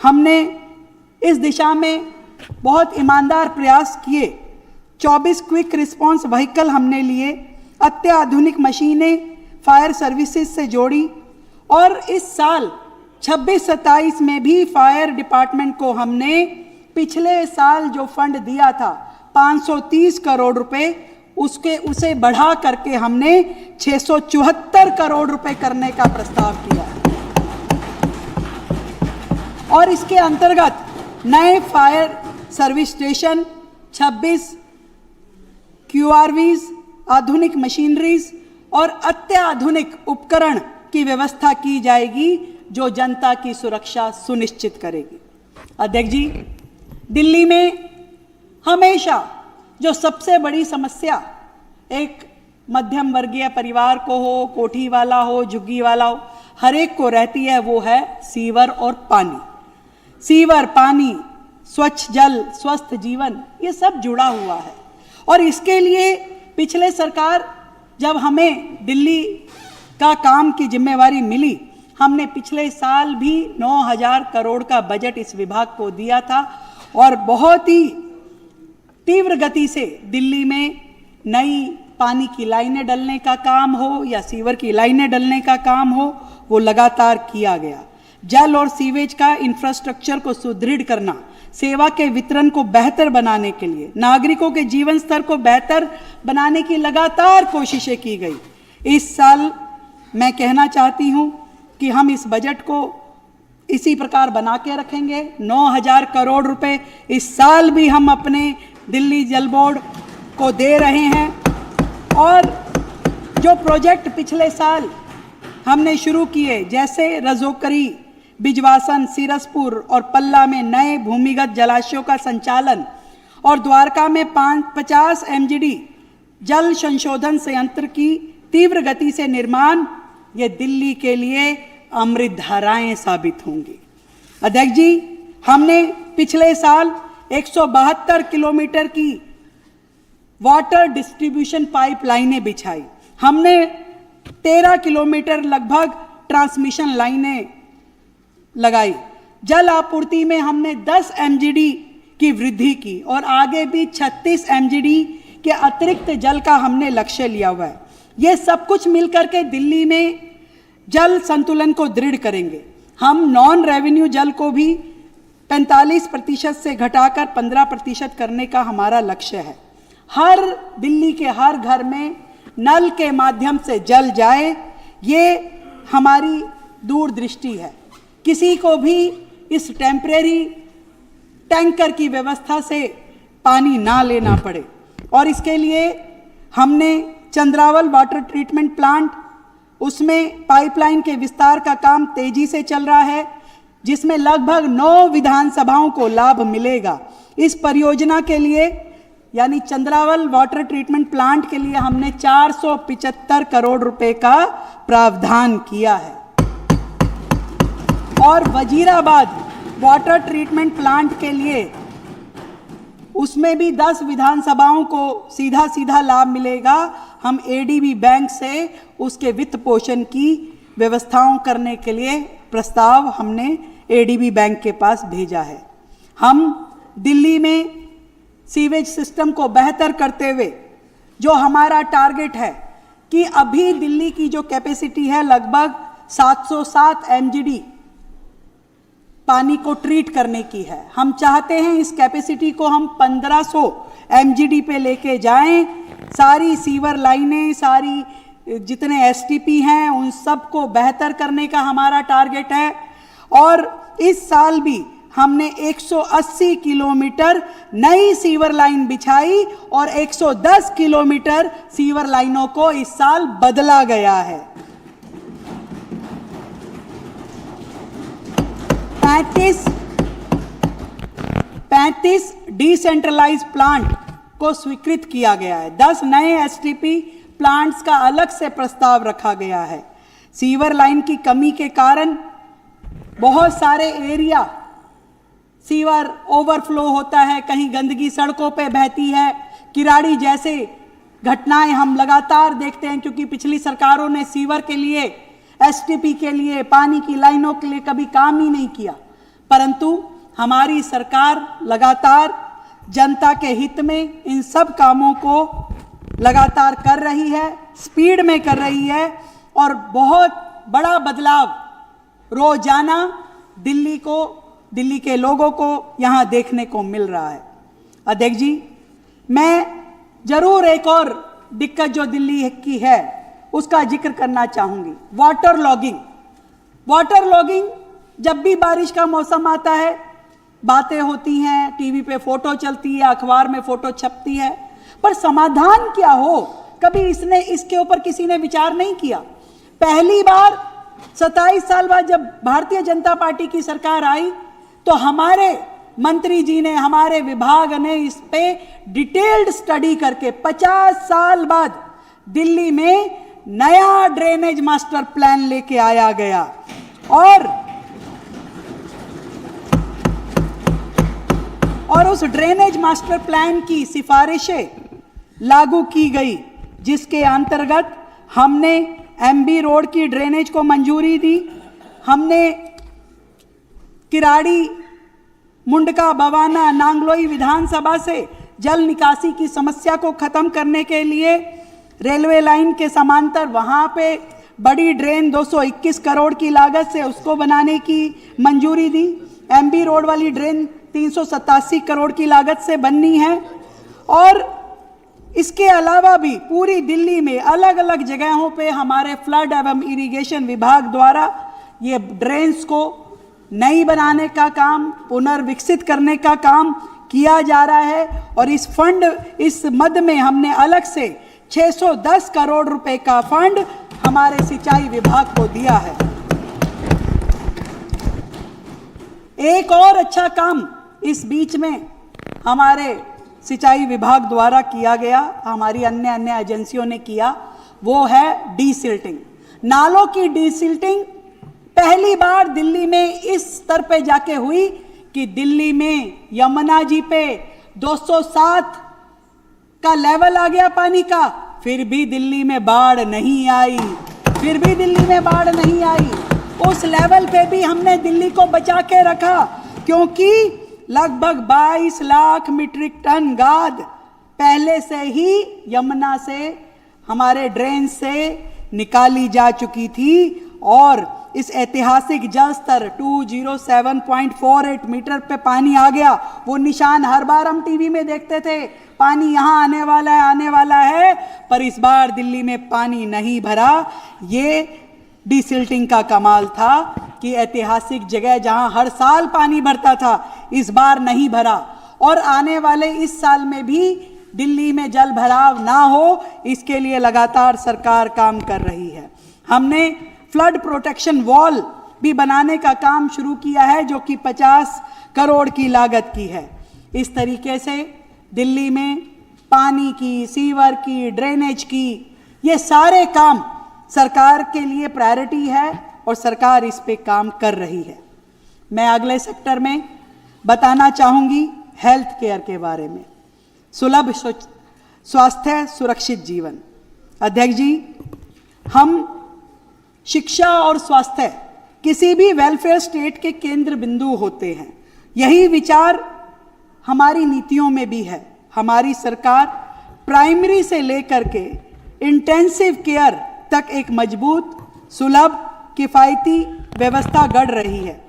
हमने इस दिशा में बहुत ईमानदार प्रयास किए। 24 क्विक रिस्पांस व्हीकल हमने लिए, अत्याधुनिक मशीनें फायर सर्विसेज से जोड़ी और इस साल 26-27 में भी फायर डिपार्टमेंट को हमने पिछले साल जो फंड दिया था 530 करोड़ रुपए, उसे बढ़ा करके हमने 674 करोड़ रुपए करने का प्रस्ताव किया और इसके अंतर्गत नए फायर सर्विस स्टेशन, 26 QRVs, आधुनिक मशीनरीज और अत्याधुनिक उपकरण की व्यवस्था की जाएगी जो जनता की सुरक्षा सुनिश्चित करेगी। अध्यक्ष जी, दिल्ली में हमेशा जो सबसे बड़ी समस्या एक मध्यम वर्गीय परिवार को हो, कोठी वाला हो, झुग्गी वाला हो, हर एक को रहती है, वो है सीवर और पानी। सीवर, पानी, स्वच्छ जल, स्वस्थ जीवन, ये सब जुड़ा हुआ है और इसके लिए पिछले सरकार जब हमें दिल्ली का काम की जिम्मेवारी मिली, हमने पिछले साल भी 9,000 करोड़ का बजट इस विभाग को दिया था और बहुत ही तीव्र गति से दिल्ली में नई पानी की लाइनें डलने का काम हो या सीवर की लाइनें डलने का काम हो, वो लगातार किया गया। जल और सीवेज का इंफ्रास्ट्रक्चर को सुदृढ़ करना, सेवा के वितरण को बेहतर बनाने के लिए, नागरिकों के जीवन स्तर को बेहतर बनाने की लगातार कोशिशें की गई। इस साल मैं कहना चाहती हूँ कि हम इस बजट को इसी प्रकार बना के रखेंगे। 9,000 करोड़ रुपए इस साल भी हम अपने दिल्ली जल बोर्ड को दे रहे हैं और जो प्रोजेक्ट पिछले साल हमने शुरू किए, जैसे रजोकरी, बिजवासन, सिरसपुर और पल्ला में नए भूमिगत जलाशयों का संचालन और द्वारका में 50 MGD जल संशोधन संयंत्र की तीव्र गति से निर्माण, ये दिल्ली के लिए अमृत धाराएं साबित होंगी। अध्यक्ष जी, हमने पिछले साल 172 किलोमीटर की वाटर डिस्ट्रीब्यूशन पाइपलाइनें बिछाई। हमने 13 किलोमीटर लगभग ट्रांसमिशन लाइनें लगाई। जल आपूर्ति में हमने 10 MGD की वृद्धि की और आगे भी 36 MGD के अतिरिक्त जल का हमने लक्ष्य लिया हुआ है। ये सब कुछ मिलकर के दिल्ली में जल संतुलन को दृढ़ करेंगे। हम नॉन रेवेन्यू जल को भी 45% से घटाकर 15% करने का हमारा लक्ष्य है। हर दिल्ली के हर घर में नल के माध्यम से जल जाए, ये हमारी दूरदृष्टि है। किसी को भी इस टेम्परेरी टैंकर की व्यवस्था से पानी ना लेना पड़े और इसके लिए हमने चंद्रावल वाटर ट्रीटमेंट प्लांट, उसमें पाइपलाइन के विस्तार का काम तेजी से चल रहा है, जिसमें लगभग 9 विधानसभाओं को लाभ मिलेगा। इस परियोजना के लिए यानी चंद्रावल वाटर ट्रीटमेंट प्लांट के लिए हमने 475 करोड़ रुपए का प्रावधान किया है और वजीराबाद वाटर ट्रीटमेंट प्लांट के लिए उसमें भी 10 विधानसभाओं को सीधा सीधा लाभ मिलेगा। हम ADB बैंक से उसके वित्त पोषण की व्यवस्थाओं करने के लिए प्रस्ताव हमने ADB बैंक के पास भेजा है। हम दिल्ली में सीवेज सिस्टम को बेहतर करते हुए जो हमारा टारगेट है कि अभी दिल्ली की जो कैपेसिटी है लगभग 707 MGD पानी को ट्रीट करने की है, हम चाहते हैं इस कैपेसिटी को हम 1500 MGD पे लेके जाएं। सारी सीवर लाइनें, सारी जितने STP हैं, उन सब को बेहतर करने का हमारा टारगेट है और इस साल भी हमने 180 किलोमीटर नई सीवर लाइन बिछाई और 110 किलोमीटर सीवर लाइनों को इस साल बदला गया है। 35 डिसेंट्रलाइज प्लांट को स्वीकृत किया गया है। 10 नए STP प्लांट्स का अलग से प्रस्ताव रखा गया है। सीवर लाइन की कमी के कारण बहुत सारे एरिया सीवर ओवरफ्लो होता है, कहीं गंदगी सड़कों पे बहती है, किराड़ी जैसे घटनाएं हम लगातार देखते हैं क्योंकि पिछली सरकारों ने सीवर के लिए, STP के लिए, पानी की लाइनों के लिए कभी काम ही नहीं किया। परंतु हमारी सरकार लगातार जनता के हित में इन सब कामों को लगातार कर रही है, स्पीड में कर रही है और बहुत बड़ा बदलाव रोजाना दिल्ली के लोगों को यहाँ देखने को मिल रहा है। अध्यक्ष जी, मैं जरूर एक और दिक्कत जो दिल्ली की है उसका जिक्र करना चाहूंगी। वाटर लॉगिंग जब भी बारिश का मौसम आता है बातें होती हैं, टीवी पे फोटो चलती है, अखबार में फोटो छपती है, पर समाधान क्या हो कभी इसके ऊपर किसी ने विचार नहीं किया। पहली बार 27 साल बाद जब भारतीय जनता पार्टी की सरकार आई तो हमारे मंत्री जी ने, हमारे विभाग ने इस पे डिटेल्ड स्टडी करके 50 साल बाद दिल्ली में नया ड्रेनेज मास्टर प्लान लेके आया गया और उस ड्रेनेज मास्टर प्लान की सिफारिशें लागू की गई, जिसके अंतर्गत हमने एमबी रोड की ड्रेनेज को मंजूरी दी। हमने किराड़ी, मुंडका, बवाना, नांगलोई विधानसभा से जल निकासी की समस्या को खत्म करने के लिए रेलवे लाइन के समांतर वहां पे बड़ी ड्रेन 221 करोड़ की लागत से उसको बनाने की मंजूरी दी। एमबी रोड वाली ड्रेन 387 करोड़ की लागत से बननी है और इसके अलावा भी पूरी दिल्ली में अलग अलग जगहों पे हमारे फ्लड एवं इरिगेशन विभाग द्वारा ये ड्रेन्स को नई बनाने का काम, पुनर्विकसित करने का काम किया जा रहा है और इस मद में हमने अलग से 610 करोड़ रुपए का फंड हमारे सिंचाई विभाग को दिया है। एक और अच्छा काम इस बीच में हमारे सिंचाई विभाग द्वारा किया गया, हमारी अन्य एजेंसियों ने किया, वो है डीसिल्टिंग। नालों की डीसिल्टिंग पहली बार दिल्ली में इस स्तर पे जाके हुई कि दिल्ली में यमुना जी पे 207 का लेवल आ गया पानी का, फिर भी दिल्ली में बाढ़ नहीं आई, उस लेवल पे भी हमने दिल्ली को बचा के रखा क्योंकि लगभग 22 लाख मीट्रिक टन गाद पहले से ही यमुना से, हमारे ड्रेन से निकाली जा चुकी थी और इस ऐतिहासिक जल स्तर 207.48 मीटर पे पानी आ गया। वो निशान हर बार हम टीवी में देखते थे, पानी यहाँ आने वाला है, पर इस बार दिल्ली में पानी नहीं भरा। ये डीसिल्टिंग का कमाल था कि ऐतिहासिक जगह जहां हर साल पानी भरता था इस बार नहीं भरा और आने वाले इस साल में भी दिल्ली में जल भराव ना हो इसके लिए लगातार सरकार काम कर रही है। हमने फ्लड प्रोटेक्शन वॉल भी बनाने का काम शुरू किया है जो कि 50 करोड़ की लागत की है। इस तरीके से दिल्ली में पानी की, सीवर की, ड्रेनेज की, ये सारे काम सरकार के लिए प्रायोरिटी है और सरकार इस पे काम कर रही है। मैं अगले सेक्टर में बताना चाहूंगी हेल्थ केयर के बारे में। सुलभ स्वास्थ्य सुरक्षित जीवन। अध्यक्ष जी, हम शिक्षा और स्वास्थ्य किसी भी वेलफेयर स्टेट के केंद्र बिंदु होते हैं, यही विचार हमारी नीतियों में भी है। हमारी सरकार प्राइमरी से लेकर के इंटेंसिव केयर तक एक मजबूत, सुलभ, किफायती व्यवस्था गढ़ रही है।